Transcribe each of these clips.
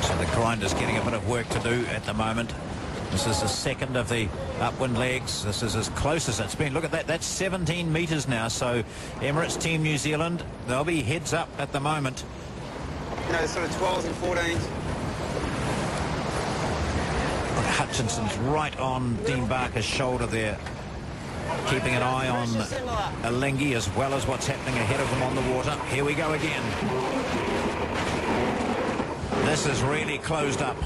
So the grinder's getting a bit of work to do at the moment. This is the second of the upwind legs. This is as close as it's been. Look at that. That's 17 metres now. So Emirates Team New Zealand, they'll be heads up at the moment. No, sort of 12s and 14s. Look, Hutchinson's right on Dean Barker's shoulder there, keeping an eye on Alinghi as well as what's happening ahead of them on the water. Here we go again. This is really closed up.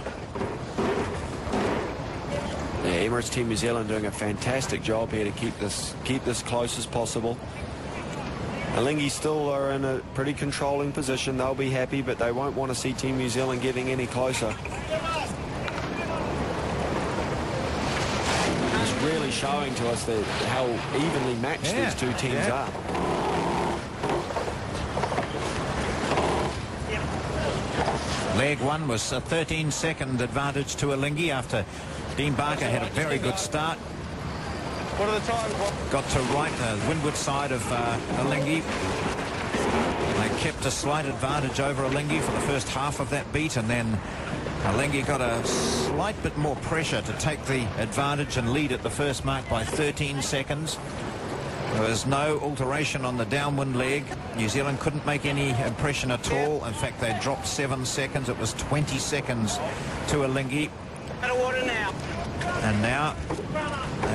Yeah, Emirates Team New Zealand doing a fantastic job here to keep this close as possible. Alinghi still are in a pretty controlling position. They'll be happy, but they won't want to see Team New Zealand getting any closer. It's really showing to us that how evenly matched these two teams are. Leg one was a 13-second advantage to Alinghi after Dean Barker had a very good start. What are the times? Got to right, the windward side of Alinghi. They kept a slight advantage over Alinghi for the first half of that beat, and then Alinghi got a slight bit more pressure to take the advantage and lead at the first mark by 13 seconds. There was no alteration on the downwind leg. New Zealand couldn't make any impression at all. In fact, they dropped 7 seconds. It was 20 seconds to Alinghi. Out of water now. And now,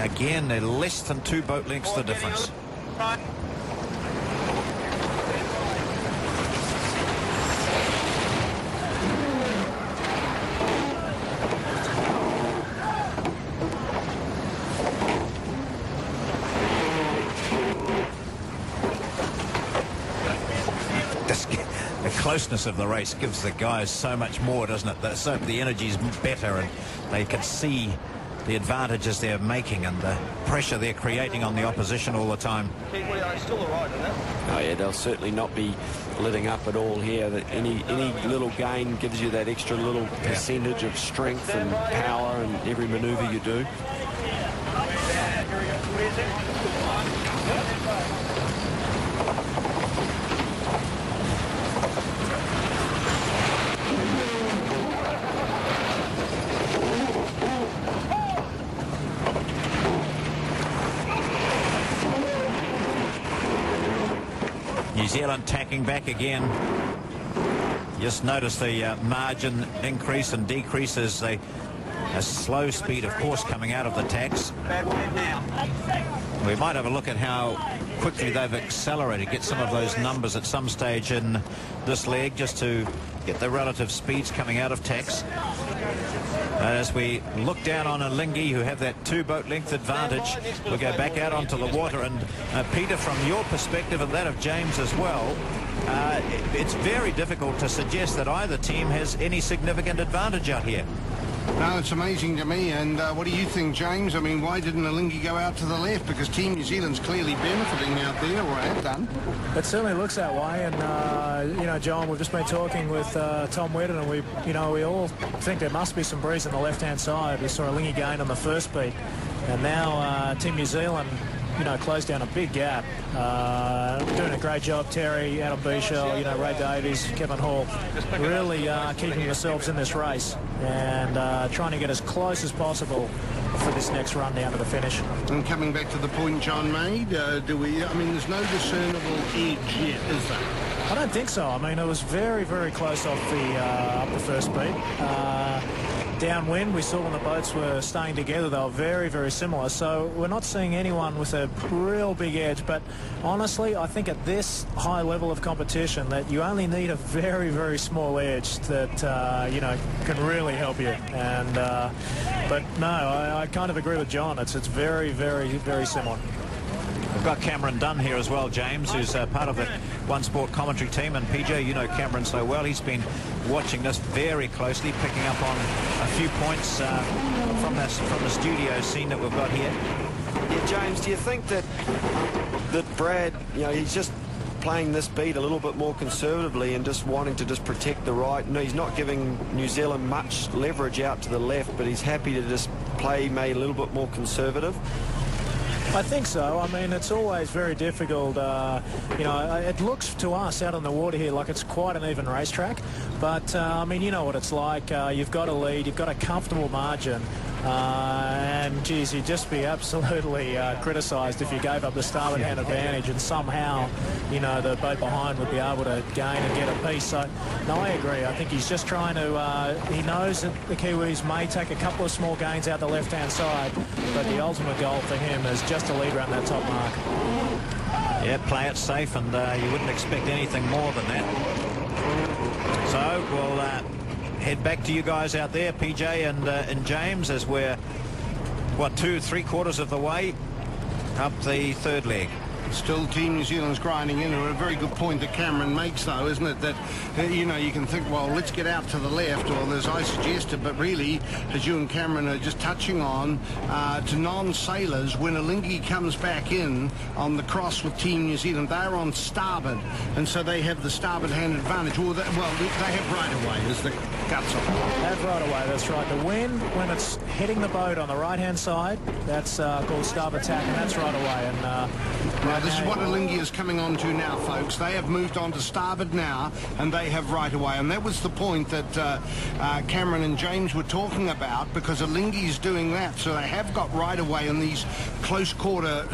again, they're less than 2 boat lengths the difference. Right. The closeness of the race gives the guys so much more, doesn't it? So the energy's better, and they can see the advantages they're making and the pressure they're creating on the opposition all the time. Still all right, isn't it? Oh yeah, they'll certainly not be letting up at all here. That any little gain gives you that extra little percentage of strength and power in every manoeuvre you do. New Zealand tacking back again. Just notice the margin increase and decrease as a slow speed, of course, coming out of the tacks. We might have a look at how quickly they've accelerated, get some of those numbers at some stage in this leg, just to get the relative speeds coming out of tacks. As we look down on Alinghi, who have that 2 boat length advantage, we'll go back out onto the water. And Peter, from your perspective and that of James as well, it's very difficult to suggest that either team has any significant advantage out here. No, it's amazing to me. And what do you think, James? I mean, why didn't Alinghi go out to the left? Because Team New Zealand's clearly benefiting out there, or have done. It certainly looks that way. And, you know, John, we've just been talking with Tom Whitten, and we all think there must be some breeze on the left-hand side. We saw Alinghi gain on the first beat. And now Team New Zealand, you know, closed down a big gap. Doing a great job, Terry, Adam Bichel, you know, Ray Davies, Kevin Hall, really keeping themselves in this race and trying to get as close as possible for this next run down to the finish. And coming back to the point John made, I mean, there's no discernible edge yet, is there? I don't think so. I mean, it was very, very close off the first beat. Downwind, we saw when the boats were staying together, they were very, very similar. So we're not seeing anyone with a real big edge. But honestly, I think at this high level of competition that you only need a very, very small edge that, you know, can really help you. And but no, I kind of agree with John. It's very, very, very similar. We've got Cameron Dunn here as well, James, who's part of the One Sport commentary team. And PJ, you know Cameron so well. He's been watching this very closely, picking up on a few points from the studio scene that we've got here. Yeah, James, do you think that Brad, you know, he's just playing this beat a little bit more conservatively and just wanting to just protect the right? No, he's not giving New Zealand much leverage out to the left, but he's happy to just play maybe a little bit more conservative. I think so. I mean, it's always very difficult. You know, it looks to us out on the water here like it's quite an even racetrack. But, I mean, you know what it's like. You've got a lead. You've got a comfortable margin. And, geez, you'd just be absolutely criticised if you gave up the starboard hand advantage and somehow, you know, the boat behind would be able to gain and get a piece. So, no, I agree. I think he's just trying to... he knows that the Kiwis may take a couple of small gains out the left-hand side, but the ultimate goal for him is just to lead around that top mark. Yeah, play it safe, and you wouldn't expect anything more than that. So we'll head back to you guys out there, PJ and James, as we're, what, 2-3 quarters of the way up the third leg. Still Team New Zealand's grinding in. A very good point that Cameron makes, though, isn't it? That, you know, you can think, well, let's get out to the left, or as I suggested, but really, as you and Cameron are just touching on, to non-sailors, when Alinghi comes back in on the cross with Team New Zealand, they're on starboard, and so they have the starboard hand advantage. Well, they have right-of-way, is the guts of it. That's right-of-way, that's right. The wind, when it's hitting the boat on the right-hand side, that's called starboard tack, and that's right-of-way. And now, this is what Alinghi is coming on to now, folks. They have moved on to starboard now, and they have right-of-way. And that was the point that Cameron and James were talking about, because Alinghi's doing that. So they have got right-of-way in these close-quarter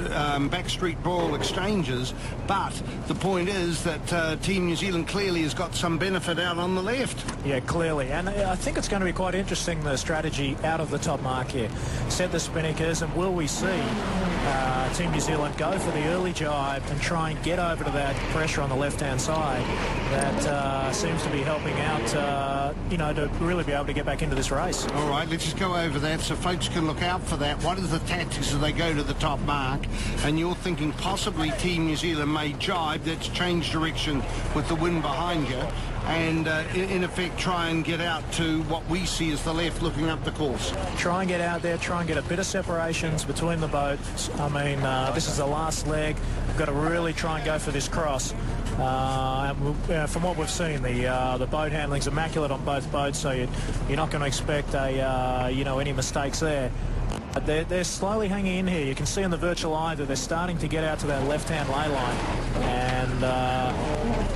backstreet brawl exchanges. But the point is that Team New Zealand clearly has got some benefit out on the left. Yeah, clearly. And I think it's going to be quite interesting, the strategy out of the top mark here. Set the spinnakers, and will we see Team New Zealand go for the early jibe and try and get over to that pressure on the left-hand side that seems to be helping out, you know, to really be able to get back into this race. All right, let's just go over that so folks can look out for that. What is the tactics as they go to the top mark? And you're thinking possibly Team New Zealand may jibe. That's change direction with the wind behind you. And in effect try and get out to what we see as the left looking up the course. Try and get out there, try and get a bit of separations between the boats. I mean, this is the last leg. We've got to really try and go for this cross. From what we've seen, the boat handling's immaculate on both boats, so you're not going to expect you know, any mistakes there. They're slowly hanging in here. You can see in the virtual eye that they're starting to get out to that left-hand lay line. And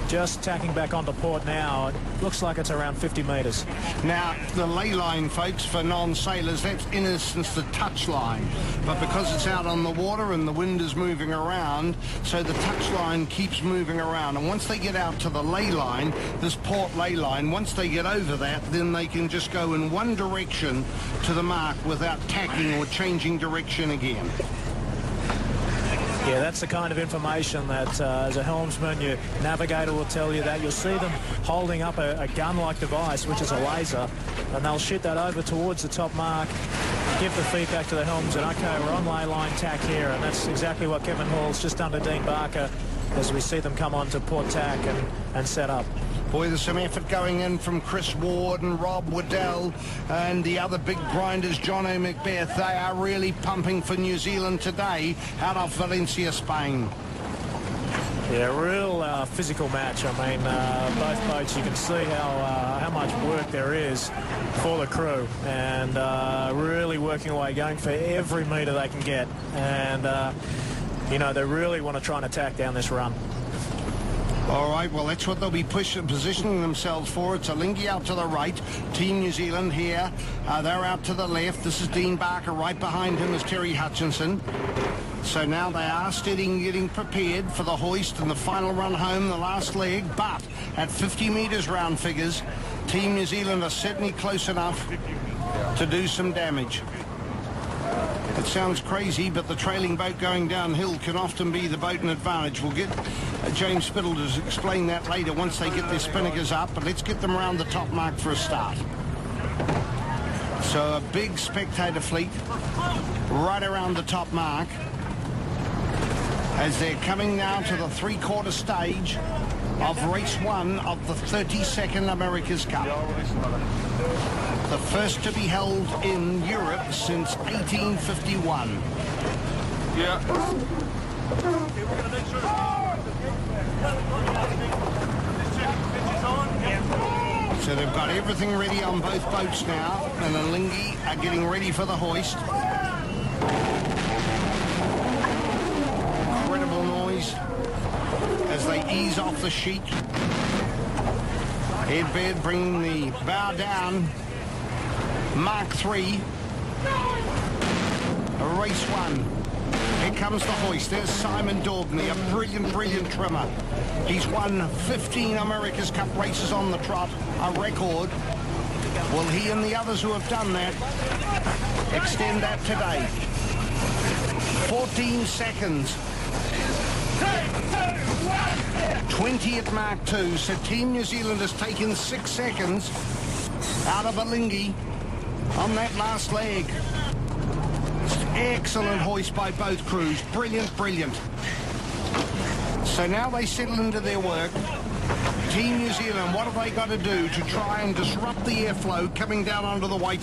just tacking back onto port now. It looks like it's around 50 metres. Now, the lay line, folks, for non-sailors, that's in essence the touch line. But because it's out on the water and the wind is moving around, so the touch line keeps moving around. And once they get out to the lay line, this port lay line, once they get over that, then they can just go in one direction to the mark without tacking or changing direction again. Yeah, that's the kind of information that as a helmsman, your navigator will tell you that. You'll see them holding up a gun-like device, which is a laser, and they'll shoot that over towards the top mark, give the feedback to the helmsman. Okay, we're on lay line tack here, and that's exactly what Kevin Hall's just done to Dean Barker as we see them come on to port tack and set up. Boy, there's some effort going in from Chris Ward and Rob Waddell and the other big grinders, Jono Macbeth. They are really pumping for New Zealand today out of Valencia, Spain. Yeah, real physical match. I mean, both boats, you can see how much work there is for the crew, and really working away, going for every metre they can get. And, you know, they really want to try and attack down this run. All right, well, that's what they'll be positioning themselves for. It's Alinghi out to the right. Team New Zealand here. They're out to the left. This is Dean Barker. Right behind him is Terry Hutchinson. So now they are getting prepared for the hoist and the final run home, the last leg. But at 50 metres round figures, Team New Zealand are certainly close enough to do some damage. It sounds crazy, but the trailing boat going downhill can often be the boat in advantage. We'll get James Spittle to explain that later once they get their spinnakers up, but let's get them around the top mark for a start. So a big spectator fleet right around the top mark as they're coming now to the three-quarter stage of race one of the 32nd America's Cup. The first to be held in Europe since 1851. Yeah. So they've got everything ready on both boats now, and Alinghi are getting ready for the hoist. ease off the sheet. Ed Baird bringing the bow down. Mark 3. Race 1. Here comes the hoist. There's Simon Daubney, a brilliant, brilliant trimmer. He's won 15 America's Cup races on the trot, a record. Will he and the others who have done that extend that today? 14 seconds. 20 at Mark 2, so Team New Zealand has taken 6 seconds out of Alinghi on that last leg. Excellent hoist by both crews. Brilliant, brilliant. So now they settle into their work. Team New Zealand, what have they got to do to try and disrupt the airflow coming down onto the white